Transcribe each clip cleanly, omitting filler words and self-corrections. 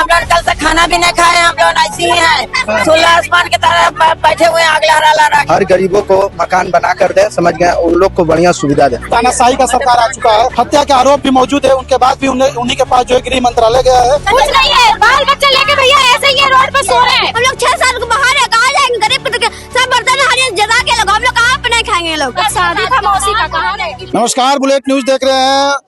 हम लोग कल से खाना भी नहीं खाए, हम लोग ऐसे ही हैं, खुला आसमान की तरह बैठे हुए आग लहरा लहरा। हर गरीबों को मकान बना कर दे, समझ गए, उन लोग को बढ़िया सुविधा दे। तानाशाही का सरकार आ चुका है, हत्या के आरोप भी मौजूद है, उनके बाद भी उन्हीं के पास जो है गृह मंत्रालय गया है। कुछ नहीं है, बाल बच्चे लेके भैया ऐसे ही रोड पे सो रहे हैं। हम लोग 6 साल के बाहर है, कहाँ जाएंगे? गरीब सब बर्तन हरियन जला के लोग, हम लोग कहाँ पे नहीं खाएंगे? लोग शादी था मौसी का, कहाँ रहेगी? नमस्कार, बुलेट न्यूज देख रहे हैं,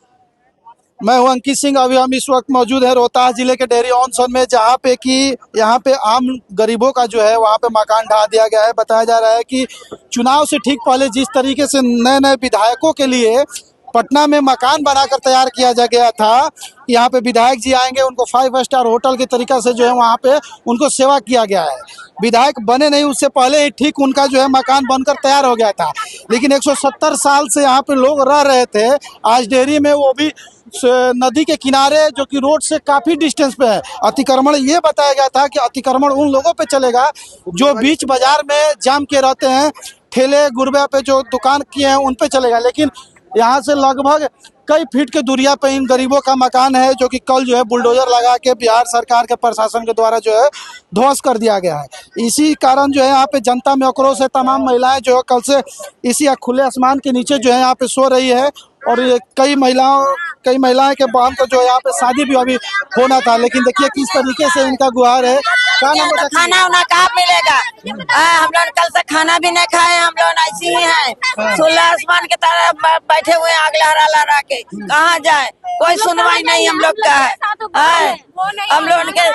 मैं हूं अंकित सिंह। अभी हम इस वक्त मौजूद है रोहतास जिले के डेहरी ऑन सोन में, जहां पे कि यहाँ पे आम गरीबों का जो है वहां पे मकान ढा दिया गया है। बताया जा रहा है कि चुनाव से ठीक पहले जिस तरीके से नए नए विधायकों के लिए पटना में मकान बनाकर तैयार किया जा गया था, यहाँ पे विधायक जी आएंगे, उनको 5 स्टार होटल के तरीका से जो है वहाँ पे उनको सेवा किया गया है। विधायक बने नहीं उससे पहले ही ठीक उनका जो है मकान बनकर तैयार हो गया था। लेकिन 170 साल से यहाँ पे लोग रह रहे थे, आज डेहरी में, वो भी नदी के किनारे, जो कि रोड से काफ़ी डिस्टेंस पे है। अतिक्रमण ये बताया गया था कि अतिक्रमण उन लोगों पे चलेगा जो बीच बाजार में जाम के रहते हैं, ठेले गुरबे पे जो दुकान किए हैं उन पे चलेगा। लेकिन यहाँ से लगभग कई फीट के दूरिया पे इन गरीबों का मकान है, जो कि कल जो है बुलडोजर लगा के बिहार सरकार के प्रशासन के द्वारा जो है ध्वस्त कर दिया गया है। इसी कारण जो है यहाँ पे जनता में आक्रोश है। तमाम महिलाएं जो है कल से इसी खुले आसमान के नीचे जो है यहाँ पे सो रही है, और ये कई महिलाएं के बहन को जो है यहाँ पे शादी भी अभी होना था। लेकिन देखिए किस तरीके से इनका गुहार है। खाना उना कहाँ मिलेगा? हम लोग कल से खाना भी नहीं खाए, हम लोग ऐसे ही हैं, खुला आसमान की तरह बैठे हुए आग लहरा लहरा के। कहाँ जाए? कोई सुनवाई नहीं हम लोग का है। हम लोग के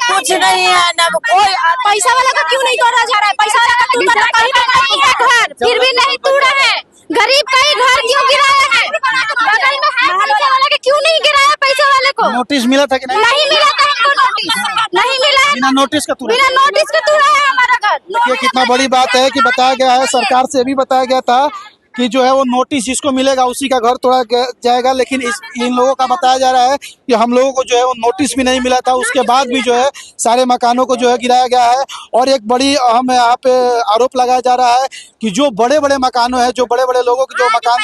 कुछ नहीं है, न कोई। पैसा वाला का क्यों नहीं तोड़ा जा रहा है? पैसा वाला का कहीं नहीं है घर, फिर भी नहीं तोड़ा है। गरीब का ही घर क्यों गिराया है? बगल में है, पैसा वाला के क्यों नहीं गिराया? पैसा वाले को नोटिस मिला था कि नहीं? नहीं मिला था हमको नोटिस, नहीं मिला है। बिना नोटिस का तुरंत, बिना नोटिस के तोड़ा है हमारा घर। देखिए कितना बड़ी बात है कि बताया गया है, सरकार से भी बताया गया था कि जो है वो नोटिस जिसको मिलेगा उसी का घर तोड़ा जाएगा। लेकिन इन लोगों का बताया जा रहा है कि हम लोगों को जो है वो नोटिस भी नहीं मिला था, उसके बाद भी जो है सारे मकानों को जो है गिराया गया है। और एक बड़ी अहम यहाँ पे आरोप लगाया जा रहा है कि जो बड़े बड़े मकानों है, जो बड़े बड़े लोगों के जो मकान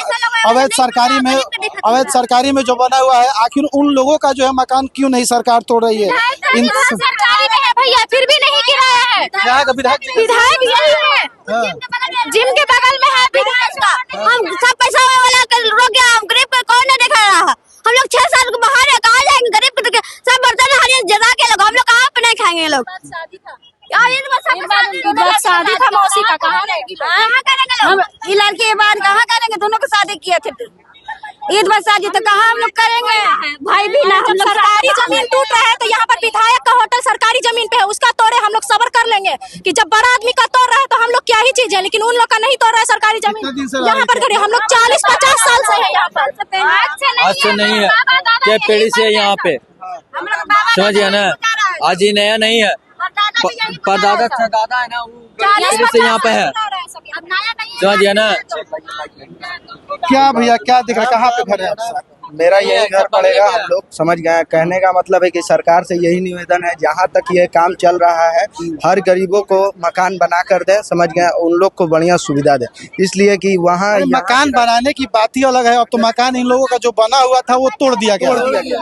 अवैध सरकारी में जो बना हुआ है, आखिर उन लोगों का जो है मकान क्यों नहीं सरकार तोड़ रही है? सरकारी में है भैया, फिर भी नहीं गिराया है। विधायक यही है, जिम के बगल में है विधायक का। हम सब पैसा वाला रोक गया, हम गरीब को कौन नहीं देखा रहा। हम लोग 6 साल के बाहर है, कहाँ जाएंगे? गरीब को सब बर्तन हरियन जला के लोग, हम लोग कहाँ पे नहीं खाएंगे? लोग शादी था मौसी का, कहाँ रहेगी? हम ये लड़की के बाद कहाँ करेंगे? दोनों को शादी किए थे, ईद पर शादी, तो कहाँ हम लोग करेंगे? भाई भी ना, हम सरकारी जमीन टूट रहा है तो यहाँ पर विधायक का होटल सरकारी जमीन पे है, उसका तोड़े हम लोग सब्र कर लेंगे कि जब बड़ा आदमी का तोड़ रहा है तो हम लोग क्या ही चीज है। लेकिन उन लोग का नहीं तोड़ रहा है सरकारी जमीन। यहाँ पर खड़े हम लोग 40-50 साल से है यहाँ पर। आज से नहीं है, क्या पीढ़ी से है यहाँ पे, समझिए ना। आज ये नया नहीं है, परदादा से दादा है ना, वो से यहाँ पे है, समझिए ना। क्या भैया क्या दिख रहा है? कहाँ पे घर है आपका? मेरा यही घर पड़ेगा, हम लोग समझ गए। कहने का मतलब है कि सरकार से यही निवेदन है, जहाँ तक ये काम चल रहा है, हर गरीबों को मकान बना कर दे, समझ गए, उन लोग को बढ़िया सुविधा दे। इसलिए कि वहाँ मकान बनाने की बात ही अलग है। अब तो मकान इन लोगों का जो बना हुआ था वो तोड़ दिया गया।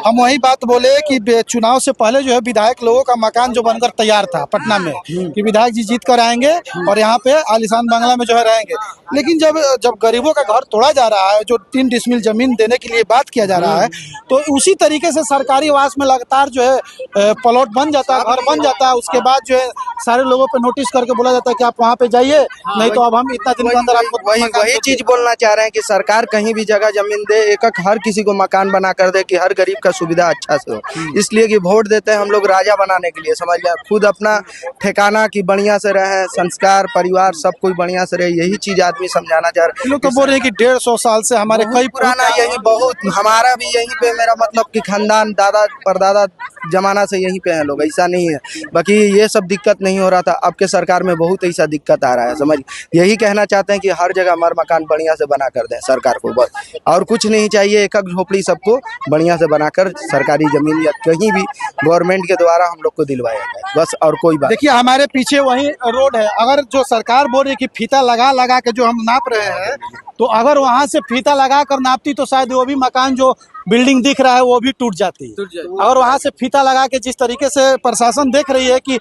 हम वही बात बोले कि चुनाव से पहले जो है विधायक लोगों का मकान जो बनकर तैयार था पटना में, कि विधायक जी जीत कर आएंगे और यहाँ पे आलीशान बंगला में जो है रहेंगे। लेकिन जब गरीबों का घर तोड़ा जा रहा है, जो 3 डिसमिल जमीन देने के लिए बात किया जा रहा है, तो उसी तरीके से सरकारी आवास में लगातार जो है प्लॉट बन जाता है, घर बन जाता है। उसके बाद जो है सारे लोगों पे नोटिस करके बोला जाता है कि आप वहाँ पे जाइए, नहीं तो अब हम इतना दिन के अंदर आपको वही चीज बोलना चाह रहे हैं कि सरकार कहीं भी जगह जमीन दे, एक हर किसी को मकान बना कर दे कि हर गरीब का सुविधा अच्छा से हो। इसलिए कि वोट देते हैं हम लोग राजा बनाने के लिए, समझ गए, खुद अपना ठिकाना की बढ़िया से रहे, संस्कार परिवार सब कुछ बढ़िया से रहे, यही चीज आदमी समझाना चाह रहे हैं। लोग तो बोल रहे हैं कि 150 साल से हमारे कई पुराना यही बहुत, हमारा भी यहीं पे, मेरा मतलब कि खानदान दादा परदादा जमाना से यहीं पे हैं लोग, ऐसा नहीं है। बाकी ये सब दिक्कत नहीं नहीं हो रहा था, अब के सरकार में बहुत ऐसा दिक्कत आ रहा है। समझ, यही कहना चाहते हैं कि हर जगह हमारा मकान बढ़िया से बना कर दें सरकार को, बस और कुछ नहीं चाहिए। एक झोपड़ी सबको बढ़िया से बनाकर सरकारी जमीन या कहीं भी गवर्नमेंट के द्वारा हम लोग को दिलवाया जाए, बस और कोई बात। देखिए हमारे पीछे वही रोड है, अगर जो सरकार बोल रही है कि फीता लगा लगा के जो हम नाप रहे हैं, तो अगर वहां से फीता लगा कर नापती तो शायद वो भी मकान जो बिल्डिंग दिख रहा है वो भी टूट जाती। और वहां से फीता लगा के जिस तरीके से प्रशासन देख रही है कि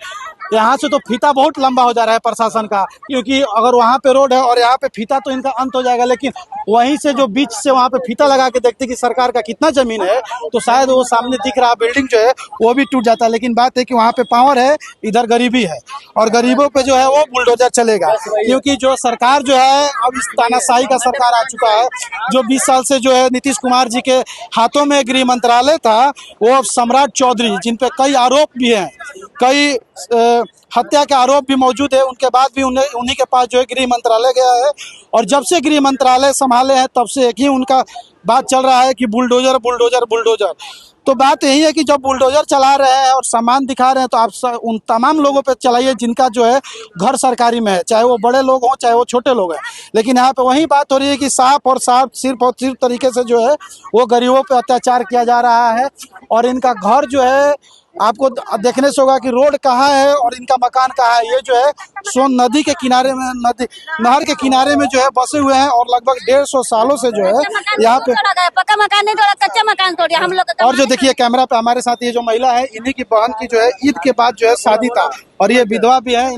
यहाँ से तो फीता बहुत लंबा हो जा रहा है प्रशासन का, क्योंकि अगर वहाँ पे रोड है और यहाँ पे फीता तो इनका अंत हो जाएगा, लेकिन वहीं से जो बीच से वहाँ पे फीता लगा के देखते कि सरकार का कितना जमीन है, तो शायद वो सामने दिख रहा बिल्डिंग जो है वो भी टूट जाता है। लेकिन बात है कि वहाँ पे पावर है, इधर गरीबी है, और गरीबों पे जो है वो बुलडोजर चलेगा, क्योंकि जो सरकार जो है अब इस तानाशाही का सरकार आ चुका है। जो 20 साल से जो है नीतीश कुमार जी के हाथों में गृह मंत्रालय था, वो अब सम्राट चौधरी, जिन पे कई आरोप भी हैं, कई हत्या के आरोप भी मौजूद है, उनके बाद भी उन्हीं के पास जो है गृह मंत्रालय गया है। और जब से गृह मंत्रालय संभाले हैं तब से एक ही उनका बात चल रहा है कि बुलडोजर बुलडोजर बुलडोजर। तो बात यही है कि जब बुलडोजर चला रहे हैं और सामान दिखा रहे हैं, तो आप उन तमाम लोगों पे चलाइए जिनका जो है घर सरकारी में है, चाहे वो बड़े लोग हों चाहे वो छोटे लोग हैं। लेकिन यहाँ पे वही बात हो रही है कि साफ और साफ सिर्फ और सिर्फ तरीके से जो है वो गरीबों पे अत्याचार किया जा रहा है। और इनका घर जो है आपको देखने से होगा कि रोड कहाँ है और इनका मकान कहाँ है। ये जो है सोन नदी के किनारे में, नहर के किनारे में जो है बसे हुए हैं, और लगभग 150 सालों से जो है यहाँ पे पक्का मकान नहीं तोड़ा, कच्चा मकान तोड़ दिया हम लोग। और जो देखिए कैमरा पे हमारे साथ ये जो महिला है, इन्हीं की बहन की जो है ईद के बाद जो है शादी था, और ये विधवा भी है।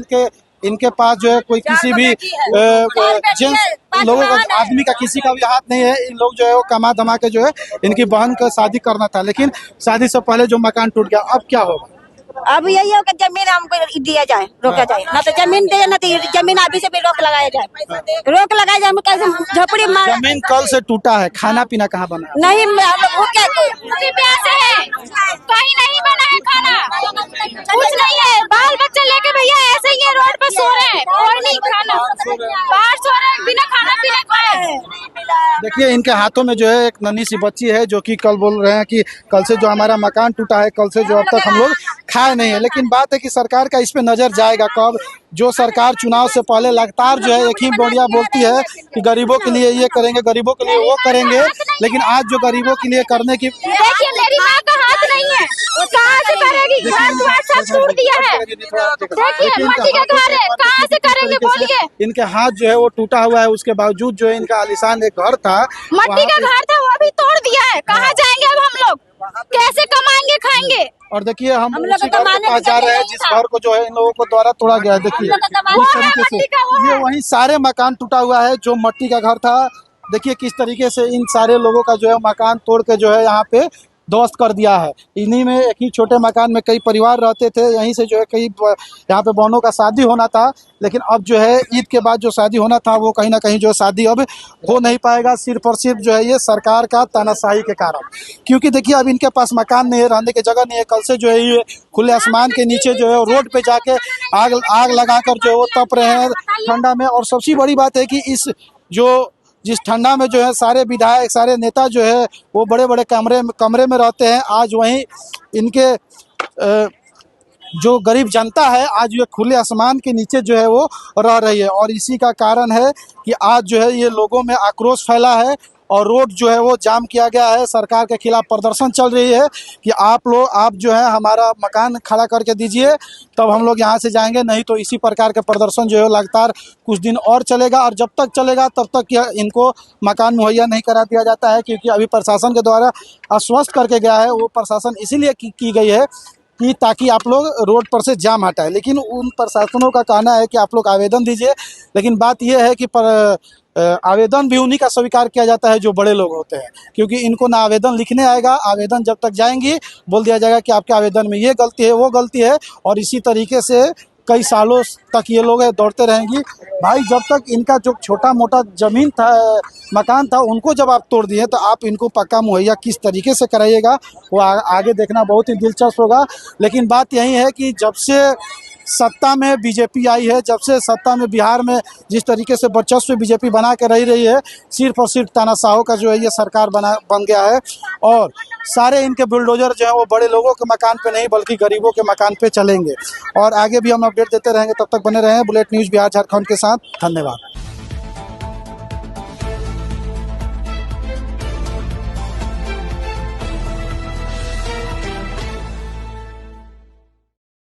इनके पास जो है कोई किसी भी जेंट्स लोगों का, आदमी का किसी का भी हाथ नहीं है। इन लोग जो है वो कमा धमा के जो है इनकी बहन का शादी करना था, लेकिन शादी से पहले जो मकान टूट गया। अब क्या होगा? अब यही हो कि जमीन हमको दिया जाए, रोका जाए, ना तो जमीन दे, ना तो जमीन अभी से भी रोक लगाया जाए, रोक लगाया जाए। हम कैसे झोपड़ी मार, जमीन कल से टूटा है, खाना पीना कहाँ बना? नहीं हम लोग भूखे प्यासे हैं, कहीं नहीं बना है खाना, कुछ नहीं है। बाल बच्चे लेके भैया ऐसे ही है, रोड पे सो रहे हैं और नहीं खाना, बाहर सो रहे हैं बिना खाना पीने खाए। देखिए इनके हाथों में जो है एक नन्ही सी बच्ची है, जो कि कल बोल रहे हैं कि कल से जो हमारा मकान टूटा है, कल से जो अब तक हम लोग खाए नहीं है। लेकिन बात है कि सरकार का इस पे नजर जाएगा कब? जो सरकार चुनाव से पहले लगातार जो है एक ही बोलियां बोलती है कि गरीबों के लिए ये करेंगे, गरीबों के लिए वो करेंगे, लेकिन आज जो गरीबों के लिए करने की, देखिए मेरी माँ का हाथ नहीं है, वो कहाँ से करेगी? घर द्वार सब टूट दिया है, देखिए मट्टी का घर है, कहाँ से करेंगे बोलिए? इनके हाथ जो है वो टूटा हुआ है, उसके बावजूद जो है इनका आलीशान एक घर था, मट्टी का घर था, वो भी तोड़ दिया है। कहाँ जाएंगे अब हम लोग? कैसे कमाएंगे खाएंगे? और देखिए हम लोग उसी घर के पास जा रहे हैं जिस घर को जो है इन लोगों को द्वारा तोड़ा गया है। देखिए इस तरीके से ये वही सारे मकान टूटा हुआ है जो मट्टी का घर था। देखिए किस तरीके से इन सारे लोगों का जो है मकान तोड़ के जो है यहाँ पे ध्वस्त कर दिया है। इन्हीं में एक ही छोटे मकान में कई परिवार रहते थे, यहीं से जो है कई यहाँ पे बहनों का शादी होना था, लेकिन अब जो है ईद के बाद जो शादी होना था वो कहीं ना कहीं जो शादी अब हो नहीं पाएगा, सिर्फ और सिर्फ जो है ये सरकार का तानाशाही के कारण। क्योंकि देखिए अब इनके पास मकान नहीं है, रहने की जगह नहीं है। कल से जो है ये खुले आसमान के नीचे जो है रोड पे जाके आग लगाकर जो है वो तप रहे हैं ठंडा में। और सबसे बड़ी बात है कि जिस ठंडा में जो है सारे विधायक, सारे नेता जो है वो बड़े बड़े कमरे में रहते हैं, आज वहीं इनके जो गरीब जनता है आज ये खुले आसमान के नीचे जो है वो रह रही है। और इसी का कारण है कि आज जो है ये लोगों में आक्रोश फैला है और रोड जो है वो जाम किया गया है। सरकार के खिलाफ प्रदर्शन चल रही है कि आप जो है हमारा मकान खड़ा करके दीजिए, तब हम लोग यहाँ से जाएंगे, नहीं तो इसी प्रकार के प्रदर्शन जो है लगातार कुछ दिन और चलेगा। और जब तक चलेगा तब तक इनको मकान मुहैया नहीं करा दिया जाता है, क्योंकि अभी प्रशासन के द्वारा आश्वस्त करके गया है। वो प्रशासन इसीलिए की गई है कि ताकि आप लोग रोड पर से जाम हटाए, लेकिन उन प्रशासनों का कहना है कि आप लोग आवेदन दीजिए। लेकिन बात यह है कि आवेदन भी उन्हीं का स्वीकार किया जाता है जो बड़े लोग होते हैं, क्योंकि इनको ना आवेदन लिखने आएगा। आवेदन जब तक जाएंगी बोल दिया जाएगा कि आपके आवेदन में ये गलती है वो गलती है, और इसी तरीके से कई सालों तक ये लोग दौड़ते रहेंगी। भाई जब तक इनका जो छोटा मोटा जमीन था, मकान था, उनको जब आप तोड़ दिए तो आप इनको पक्का मुहैया किस तरीके से कराइएगा वो आगे देखना बहुत ही दिलचस्प होगा। लेकिन बात यही है कि जब से सत्ता में बीजेपी आई है, जब से सत्ता में बिहार में जिस तरीके से वर्चस्व बीजेपी बना के रही है, सिर्फ और सिर्फ तानाशाहों का जो है ये सरकार बन गया है। और सारे इनके बुलडोजर जो है वो बड़े लोगों के मकान पे नहीं बल्कि गरीबों के मकान पे चलेंगे। और आगे भी हम अपडेट देते रहेंगे, तब तक बने रहें बुलेट न्यूज़ बिहार झारखंड के साथ। धन्यवाद।